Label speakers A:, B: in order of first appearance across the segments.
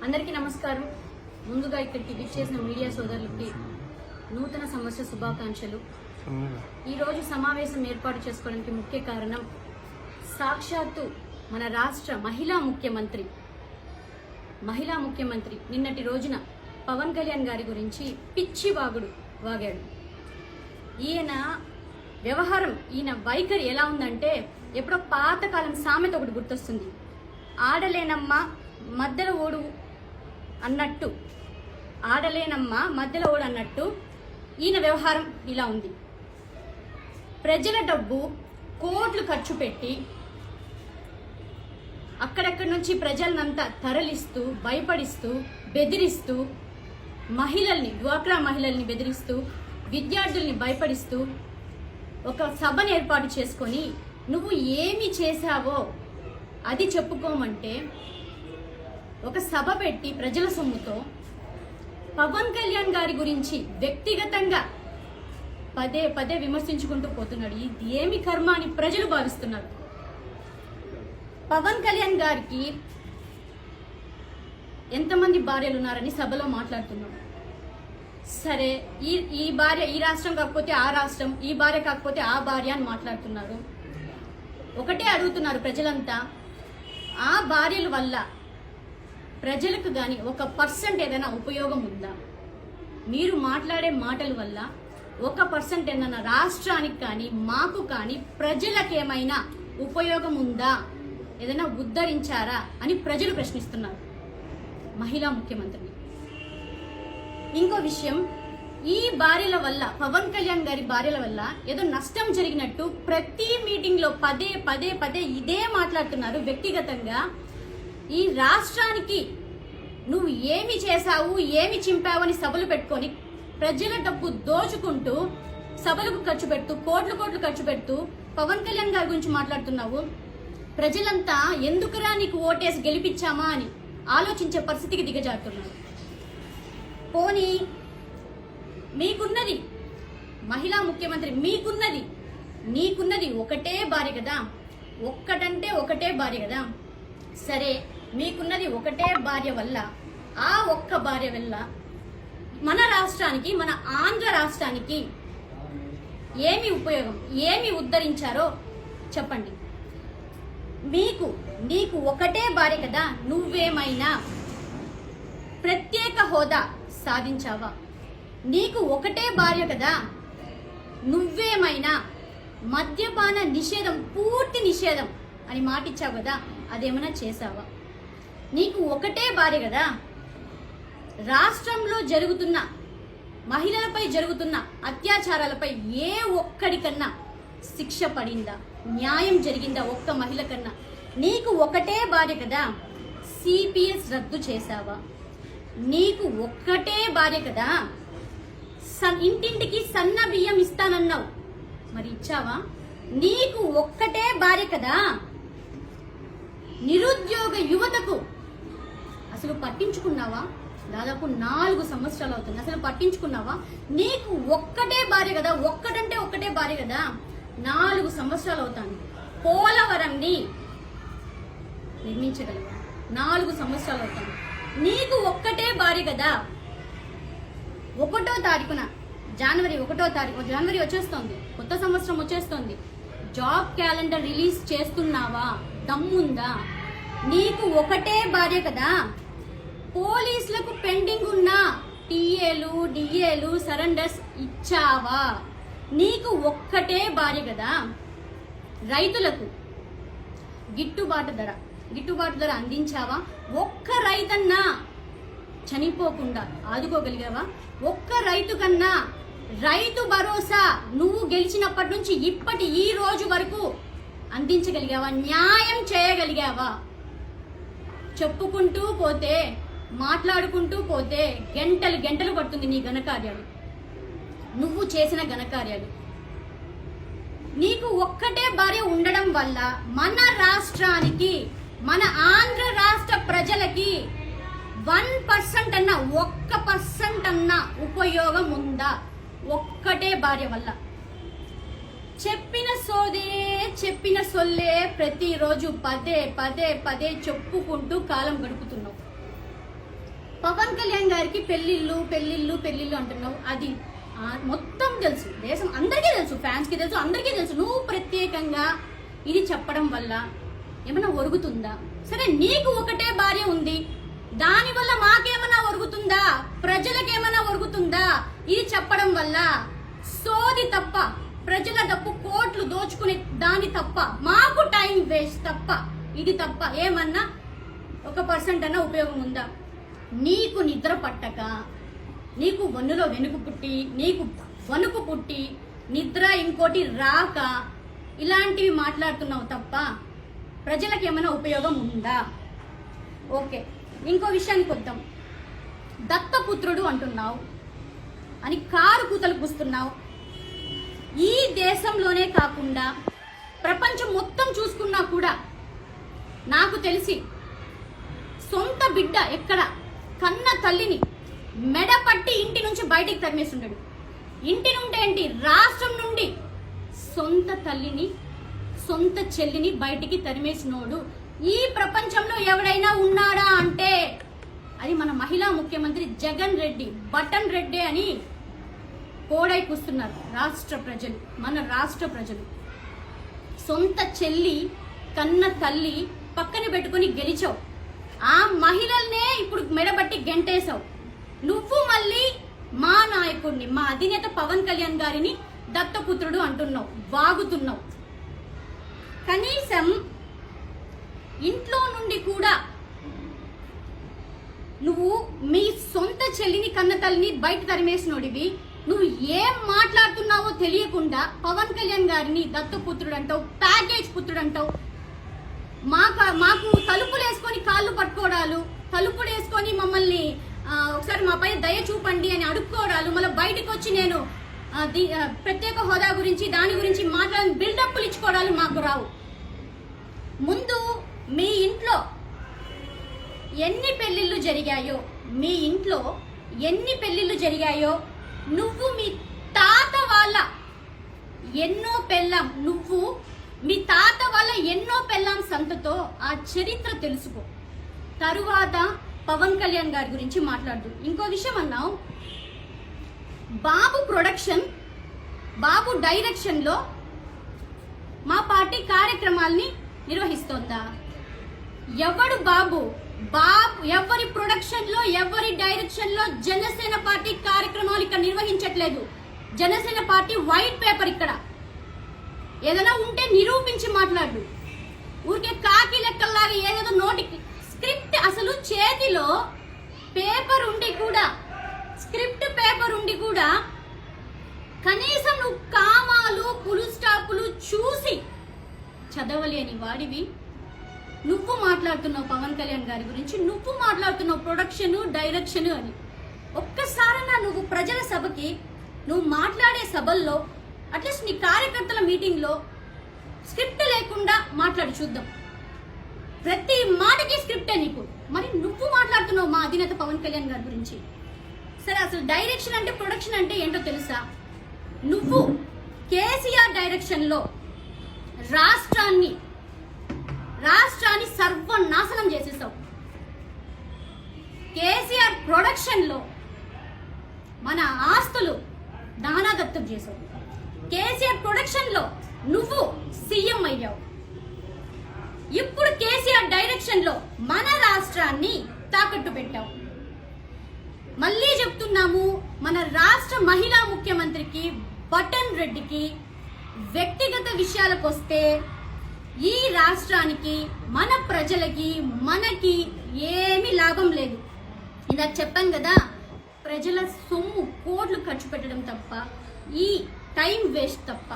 A: అందరికీ నమస్కారం. ముందుగా ఇక్కడికి విచ్చేసిన మీడియా సోదరులకి నూతన సంవత్సర శుభాకాంక్షలు. ఈరోజు సమావేశం ఏర్పాటు చేసుకోవడానికి ముఖ్య కారణం సాక్షాత్తు మన రాష్ట్ర మహిళా ముఖ్యమంత్రి నిన్నటి రోజున పవన్ కళ్యాణ్ గారి గురించి పిచ్చి వాగాడు. ఈయన వ్యవహారం, ఈయన వైఖరి ఎలా ఉందంటే ఎప్పుడో పాతకాలం సామెత ఒకటి గుర్తొస్తుంది. ఆడలేనమ్మ మధ్యలో ఓడు అన్నట్టు, ఈయన వ్యవహారం ఇలా ఉంది. ప్రజల డబ్బు కోట్లు ఖర్చు పెట్టి అక్కడక్కడి నుంచి ప్రజలనంతా తరలిస్తూ, భయపడిస్తూ, బెదిరిస్తూ, డ్వాక్రా మహిళల్ని బెదిరిస్తూ, విద్యార్థుల్ని భయపడిస్తూ ఒక సభను ఏర్పాటు చేసుకొని నువ్వు ఏమి చేశావో అది చెప్పుకోమంటే ఒక సభ పెట్టి ప్రజల సొమ్ముతో పవన్ కళ్యాణ్ గారి గురించి వ్యక్తిగతంగా పదే పదే విమర్శించుకుంటూ పోతున్నాడు. ఇది ఏమి కర్మ అని ప్రజలు భావిస్తున్నారు. పవన్ కళ్యాణ్ గారికి ఎంతమంది భార్యలు ఉన్నారని సభలో మాట్లాడుతున్నాడు. సరే, ఈ భార్య ఈ రాష్ట్రం కాకపోతే ఆ రాష్ట్రం, ఈ భార్య కాకపోతే ఆ భార్య అని మాట్లాడుతున్నారు. ఒకటే అడుగుతున్నారు ప్రజలంతా, ఆ భార్యల వల్ల ప్రజలకు కానీ 1% ఏదైనా ఉపయోగం ఉందా? మీరు మాట్లాడే మాటల వల్ల 1% ఏదైనా రాష్ట్రానికి కానీ మాకు కానీ ప్రజలకేమైనా ఉపయోగం ఉందా? ఏదైనా ఉద్ధరించారా అని ప్రజలు ప్రశ్నిస్తున్నారు మహిళా ముఖ్యమంత్రిని. ఇంకో విషయం, ఈ భార్యల వల్ల, పవన్ కళ్యాణ్ గారి భార్యల వల్ల ఏదో నష్టం జరిగినట్టు ప్రతి మీటింగ్ లో పదే పదే ఇదే మాట్లాడుతున్నారు. వ్యక్తిగతంగా ఈ రాష్ట్రానికి నువ్వు ఏమి చేశావు, ఏమి చింపావు అని సభలు పెట్టుకొని ప్రజల డబ్బు దోచుకుంటూ సభలకు ఖర్చు పెడుతూ, కోట్లు ఖర్చు పెడుతూ పవన్ కళ్యాణ్ గారి గురించి మాట్లాడుతున్నావు. ప్రజలంతా ఎందుకురా నీకు ఓటేసి గెలిపించామా అని ఆలోచించే పరిస్థితికి దిగజారుతున్నారు. పోనీ మీకున్నది మహిళా ముఖ్యమంత్రి, నీకున్నది ఒకటే భార్య కదా, ఒకటే భార్య కదా. సరే, మీకున్నది ఒకటే భార్య వల్ల, ఆ ఒక్క భార్య వల్ల మన రాష్ట్రానికి, మన ఆంధ్ర రాష్ట్రానికి ఏమి ఉపయోగం, ఏమి ఉద్ధరించారో చెప్పండి. నీకు ఒకటే భార్య కదా, నువ్వేమైనా ప్రత్యేక హోదా సాధించావా? నీకు ఒకటే భార్య కదా, నువ్వేమైనా మద్యపాన నిషేధం, పూర్తి నిషేధం అని మాటిచ్చావు కదా, అదేమైనా చేశావా? నీకు ఒకటే భార్య కదా, రాష్ట్రంలో జరుగుతున్న మహిళలపై జరుగుతున్న అత్యాచారాలపై ఏ ఒక్కడికన్నా శిక్ష పడిందా, న్యాయం జరిగిందా ఒక్క మహిళ కన్నా? నీకు ఒకటే భార్య కదా, సిపిఎస్ రద్దు చేశావా? నీకు ఒక్కటే భార్య కదా, ఇంటింటికి సన్న బియ్యం ఇస్తానన్నావు, మరి ఇచ్చావా? నీకు ఒక్కటే భార్య కదా, నిరుద్యోగ యువతకు అసలు పట్టించుకున్నావా? దాదాపు 4 సంవత్సరాలు అవుతుంది, అసలు పట్టించుకున్నావా? నీకు ఒక్కటే భార్య కదా, ఒకటే భార్య కదా, 4 సంవత్సరాలు అవుతాను. పోలవరంని నిర్మించగలవా? 4 సంవత్సరాలు అవుతాను. నీకు ఒక్కటే భార్య కదా, 1వ తారీఖున జనవరి 1వ తారీఖు, జనవరి వచ్చేస్తోంది, కొత్త సంవత్సరం వచ్చేస్తోంది. జాబ్ క్యాలెండర్ రిలీజ్ చేస్తున్నావా? దమ్ముందా? నీకు ఒకటే భార్య కదా, పోలీసులకు పెండింగ్ ఉన్న టీఏలు, డిఏలు, సరెండర్స్ ఇచ్చావా? నీకు ఒక్కటే భార్య కదా, రైతులకు గిట్టుబాటు ధర అందించావా? ఒక్క రైతన్నా చనిపోకుండా ఆదుకోగలిగావా? ఒక్క రైతు కన్నా రైతు భరోసా నువ్వు గెలిచినప్పటి నుంచి ఈ రోజు వరకు అందించగలిగావా? న్యాయం చేయగలిగావా? చెప్పుకుంటూ పోతే, మాట్లాడుకుంటూ పోతే గంటలు పడుతుంది నీ ఘనకార్యాలు, నువ్వు చేసిన ఘనకార్యాలు. నీకు ఒక్కటే భార్య ఉండడం వల్ల మన రాష్ట్రానికి, మన ఆంధ్ర రాష్ట్ర ప్రజలకి 1% అన్నా, 1% అన్నా ఉపయోగం ఉందా? ఒక్కటే భార్య వల్ల. చెప్పిన సోదే చెప్పిన సొల్లే ప్రతిరోజు పదే పదే పదే చెప్పుకుంటూ కాలం గడుపుతున్నావు. పవన్ కళ్యాణ్ గారికి పెళ్లిళ్ళు పెళ్లిళ్ళు పెళ్లిళ్ళు అంటున్నావు. అది మొత్తం తెలుసు, దేశం అందరికీ తెలుసు, ఫ్యాన్స్ కి తెలుసు, అందరికీ తెలుసు. నువ్వు ప్రత్యేకంగా ఇది చెప్పడం వల్ల ఏమైనా ఒరుగుతుందా? సరే, నీకు ఒకటే భార్య ఉంది, దానివల్ల మాకేమైనా ఒరుగుతుందా? ప్రజలకేమైనా ఒరుగుతుందా? ఇది చెప్పడం వల్ల సోది తప్ప, ప్రజల డబ్బు కోట్లు దోచుకునే దాని తప్ప, మాకు టైం వేస్ట్ తప్ప, ఇది తప్ప ఏమన్నా 1% అన్నా ఉపయోగం ఉందా? నీకు నిద్ర పట్టక, నీకు వన్నులో వణుకు పుట్టి నిద్ర ఇంకోటి రాక ఇలాంటివి మాట్లాడుతున్నావు తప్ప ప్రజలకు ఏమైనా ఉపయోగం ఉందా? ఓకే, ఇంకో విషయానికి వద్దాం. దత్తపుత్రుడు అంటున్నావు అని కారు కూతలు కూస్తున్నావు. ఈ దేశంలోనే కాకుండా ప్రపంచం మొత్తం చూసుకున్నా కూడా నాకు తెలిసి సొంత బిడ్డ ఎక్కడ కన్న తల్లిని మెడపట్టి ఇంటి నుంచి బయటికి తరిమేస్తుంటాడు. ఇంటి నుండి ఏంటి, రాష్ట్రం నుండి సొంత తల్లిని సొంత చెల్లిని బయటికి తరిమేసినోడు ఈ ప్రపంచంలో ఎవడైనా ఉన్నాడా అంటే అది మన మహిళా ముఖ్యమంత్రి జగన్ రెడ్డి, బటన్ రెడ్డి అని కోడై కూస్తున్నారు రాష్ట్ర ప్రజలు, మన రాష్ట్ర ప్రజలు. సొంత చెల్లి కన్న తల్లి పక్కన పెట్టుకుని గెలిచావు. ఆ మహిళల్నే ఇప్పుడు మెడబట్టి గెంటేశావు. నువ్వు మళ్ళీ మా నాయకుడిని, మా అధినేత పవన్ కళ్యాణ్ గారిని దత్తపుత్రుడు అంటున్నావు, వాగుతున్నావు. కనీసం ఇంట్లో నుండి కూడా నువ్వు మీ సొంత చెల్లిని కన్న తల్లిని బయట తరిమేసినోడివి. నువ్వు ఏం మాట్లాడుతున్నావో తెలియకుండా పవన్ కళ్యాణ్ గారిని దత్తపుత్రుడు అంటావు, ప్యాకేజ్ పుత్రుడు అంటావు. మాకు తలుపులు వేసుకొని కాళ్ళు పట్టుకోవడాలు, తలుపులు వేసుకొని మమ్మల్ని ఒకసారి మాపై దయ చూపండి అని అడుక్కోవడాలు, మళ్ళీ బయటకు వచ్చి నేను ప్రత్యేక హోదా గురించి దాని గురించి మాట్లాడి బిల్డప్లు ఇచ్చుకోవడాలు మాకు రావు. ముందు మీ ఇంట్లో ఎన్ని పెళ్లిళ్ళు జరిగాయో, మీ ఇంట్లో ఎన్ని పెళ్లిళ్ళు జరిగాయో, నువ్వు మీ తాత వాళ్ళ ఎన్నో పెళ్ళాం, నువ్వు మీ తాత వాళ్ళ ఎన్నో పెళ్ళాం సంతతో ఆ చరిత్ర తెలుసుకో. తరువాత పవన్ కళ్యాణ్ గారి గురించి మాట్లాడు. ఇంకో విషయం అన్నావు, బాబు ప్రొడక్షన్, బాబు డైరెక్షన్ లో మా పార్టీ కార్యక్రమాల్ని నిర్వహిస్తోందా? ఎవడు బాబు? ఎవరి ప్రొడక్షన్ లో, ఎవరి డైరెక్షన్ లో జనసేన పార్టీ కార్యక్రమాలు ఇక్కడ నిర్వహించట్లేదు. జనసేన పార్టీ వైట్ పేపర్ ఇక్కడ ఏదైనా ఉంటే నిరూపించి మాట్లాడు. ఊరికే కాకి లెక్కల్లాగా ఏదేదో నోటికి స్క్రిప్ట్, అసలు చేతిలో పేపర్ ఉండి కూడా, స్క్రిప్ట్ పేపర్ ఉండి కూడా కనీసం నువ్వు కామాలు పులు స్టాపులు చూసి చదవలేని వాడివి నువ్వు మాట్లాడుతున్నావు పవన్ కళ్యాణ్ గారి గురించి. నువ్వు మాట్లాడుతున్నావు ప్రొడక్షన్, డైరెక్షన్ అని. ఒక్కసారన్నా నువ్వు ప్రజల సభకి, నువ్వు మాట్లాడే సభల్లో, అట్లీస్ట్ నీ కార్యకర్తల మీటింగ్ లో స్క్రిప్ట్ లేకుండా మాట్లాడి చూద్దాం. ప్రతి మాటకి స్క్రిప్టే నీకు. మరి నువ్వు మాట్లాడుతున్నావు మా అధినేత పవన్ కళ్యాణ్ గారి గురించి. సరే, అసలు డైరెక్షన్ అంటే, ప్రొడక్షన్ అంటే ఏంటో తెలుసా? నువ్వు కేసీఆర్ డైరెక్షన్ లో రాష్ట్రాన్ని సర్వనాశనం చేసేసావు. కేసీఆర్ ప్రొడక్షన్ లో మన ఆస్తులు దానాదత్తం చేసావు. కేసీఆర్ ప్రొడక్షన్ లో నువ్వు సీఎం అయ్యావు. ఇప్పుడు కేసీఆర్ డైరెక్షన్ లో మన రాష్ట్రాన్ని తాకట్టు పెట్టావు. మళ్ళీ చెప్తున్నాము, మన రాష్ట్ర మహిళా ముఖ్యమంత్రికి బటన్ రెడ్డికి వ్యక్తిగత విషయాలకు వస్తే ఈ రాష్ట్రానికి, మన ప్రజలకి, మనకి ఏమీ లాభం లేదు. ఇందాక చెప్పాను కదా, ప్రజల సొమ్ము కోట్లు ఖర్చు పెట్టడం తప్ప, ఈ టైం వేస్ట్ తప్ప.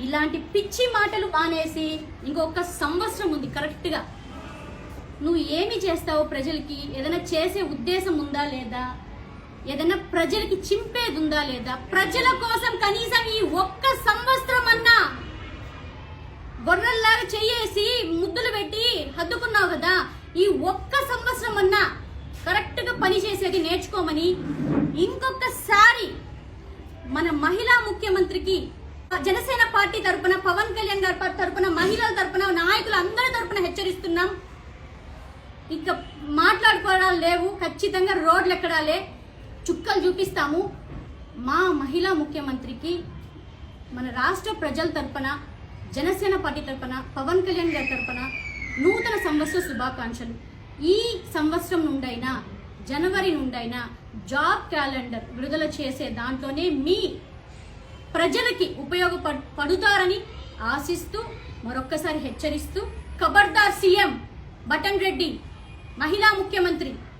A: ఇలాంటి పిచ్చి మాటలు మానేసి ఇంకొక సంవత్సరం ఉంది కరెక్ట్గా. నువ్వు ఏమి చేస్తావో ప్రజలకి, ఏదైనా చేసే ఉద్దేశం ఉందా లేదా, ఏదైనా ప్రజలకి చింపేది ఉందా లేదా, ప్రజల కోసం కనీసం ఈ ఒక్క సంవత్సరం అన్నా గొర్రెల్లాగా చెయ్యేసి ముద్దులు పెట్టి హద్దుకున్నావు కదా, ఈ ఒక్క సంవత్సరం అన్నా కరెక్ట్ గా పని చేసేది నేర్చుకోమని ఇంకొకసారి మన మహిళా ముఖ్యమంత్రికి జనసేన పార్టీ తరపున, పవన్ కళ్యాణ్ గారి తరపున, మహిళల తరపున, నాయకులు అందరి తరపున హెచ్చరిస్తున్నాం. ఇక మాట్లాడుకోవడాలు లేవు, ఖచ్చితంగా రోడ్లు ఎక్కడాలే, చుక్కలు చూపిస్తాము. మా మహిళా ముఖ్యమంత్రికి మన రాష్ట్ర ప్రజల తరపున, జనసేన పార్టీ తరపున, పవన్ కళ్యాణ్ గారి తరపున నూతన సంవత్సర శుభాకాంక్షలు. ఈ సంవత్సరం నుండైనా, జనవరి నుండైనా జాబ్ క్యాలెండర్ విడుదల చేసే దాంట్లోనే మీ ప్రజలకి ఉపయోగపడుతారని ఆశిస్తూ మరొక్కసారి హెచ్చరిస్తూ, ఖబర్దార్ సీఎం బటన్ రెడ్డి, మహిళా ముఖ్యమంత్రి